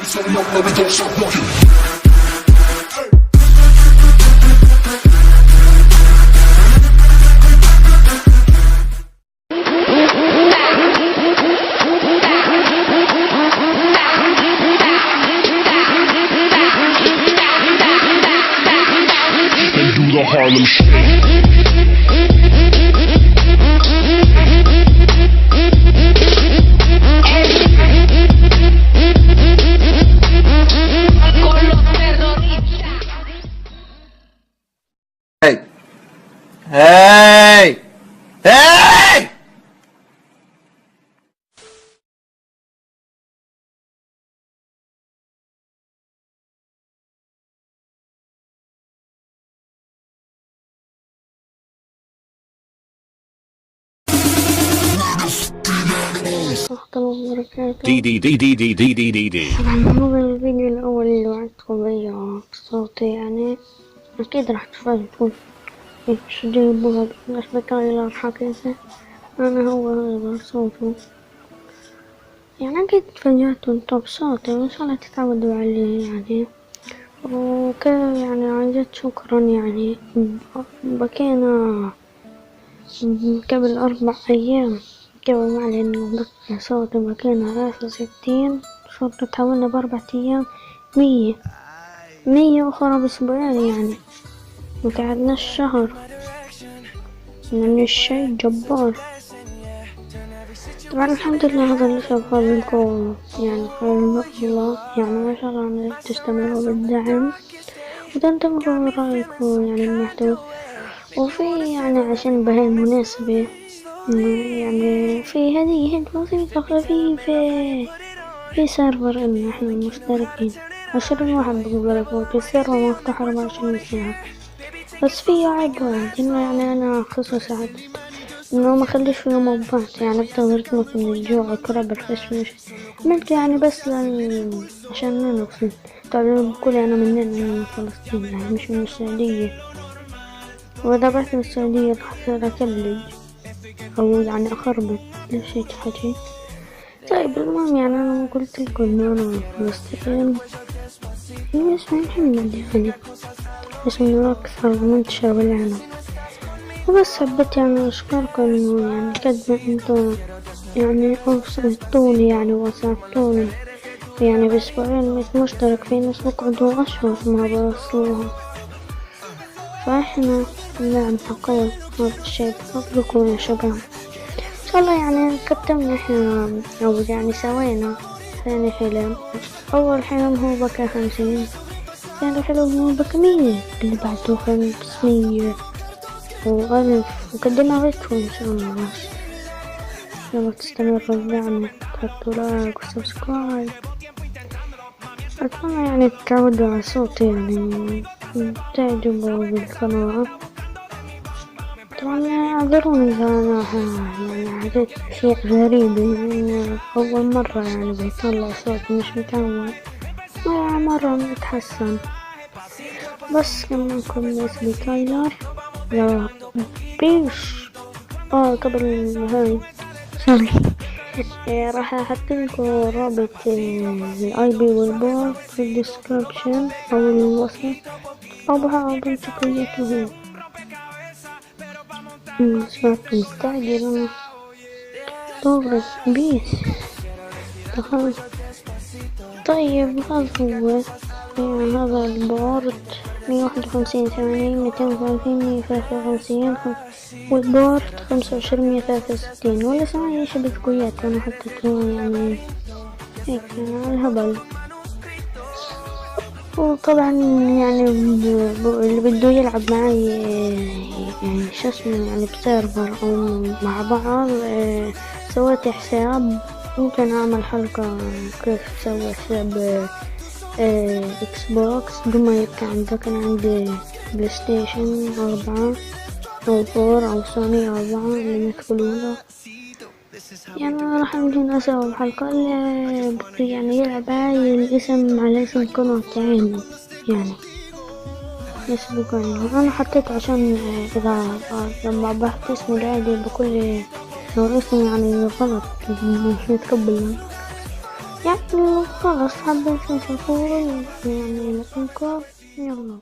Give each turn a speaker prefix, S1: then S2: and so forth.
S1: So no, no, we don't stop walking. And do the Harlem Shake.
S2: Hey! Hey! Hey!
S3: دي دي دي دي دي دي دي دي دي.
S4: طبعا هذا الفيديو الأول اللي وعدتكم بيه صوتي يعني أكيد راح تفاجئون إيش جيبوها بالأشبكية اللي حكيته أنا هو هذا صوته يعني أكيد تفاجأتوا انتو بصوتي وإن شاء الله تتعودوا عليه يعني وكذا يعني عن جد شكرا يعني بكينا قبل 4 أيام قبل ما علينا بكي صوتي بكينا 63 صرت تحولنا ب4 أيام 100 أخرى بأسبوعين يعني مقعدناش شهر يعني الشي جبار. طبعا الحمد لله هذا اللي شافه منكم يعني خير الله يعني ما شاء الله تستمروا بالدعم وتنتبهوا رأيكم يعني المحتوى وفي يعني عشان بهاي المناسبة يعني في هدية بسيطة خفيفة في سيرفر إن احنا مشتركين 20 واحد بالبلد في سيرفر مفتوح 24 ساعة بس فيه عيب واحد إنه يعني أنا خصوصا ساعدت إنه ما خليش فيه موبات يعني بتقدر تموت من الجوع كرة بالفشمش عملت يعني بس عشان أنا نقصد طبعا بقول أنا من فلسطين يعني مش من السعودية وإذا بعت من السعودية راح أصير أكلج أو يعني أخربط ليش هيك حكي. طيب المهم يعني أنا ما قلت لكم إنه أنا فلسطين اسمي محمد يعني اسمه أكثر منتشر بالعالم وبس حبيت يعني أشكركم إنه يعني قد ما انتم يعني أوصلتوني يعني وساعدتوني يعني بأسبوعين مثل مشترك في ناس بقعدوا أشهر ما بوصلوها فإحنا نعم حقيقة هذا الشيء بفضلكم يا شباب إن شاء الله يعني كتبنا إحنا أو يعني سوينا ثاني حلم. أول حلم هو بكى 50 ثاني حلم هو بكى 100 اللي بعده 500 و1000 وقدمنا غيركم إن شاء الله بس يلا تستمروا بدعمنا تحطوا لايك وسبسكرايب أتمنى يعني تتعودوا على صوتي يعني تعجبوا بالقناة. طبعا اعذروني إذا أنا يعني عدت أشياء غريبة يعني أول مرة يعني بيطلع صوت مش متعود مرة متحسن بس كمان كنا اسمي تايلر لا بيش قبل هاي سوري راح احطلكوا رابط الاي بي والبورد في الديسكريبشن او الوصف او بنتكلموا هو سمعت مستعجل انا دورة بيس دخل. طيب هذا هو يعني هذا البورد 151 80 230 153 والبورد 25 163 ولا سمعي ايش بسكويات انا حطيته يعني هيك على الهبل. وطبعا يعني اللي بده يلعب معي يعني شو اسمه يعني بسيرفر او مع بعض سويت حساب ممكن اعمل حلقة كيف تسوي حساب اكس بوكس بدون ما يبقى عندك. انا عندي بلاي ستيشن 4 او 4 او سوني 4 اللي يدخلونه يعني راح نجي اسوي حلقة اللي بده يعني يلعب هاي الاسم على اسم قناة عيني يعني يسبق عيني انا حطيت عشان اذا لما بحط اسمي العادي بكل لو اسمي يعني غلط مش متقبل يعني وخلاص حبيت نشوفه يعني لكم يلا.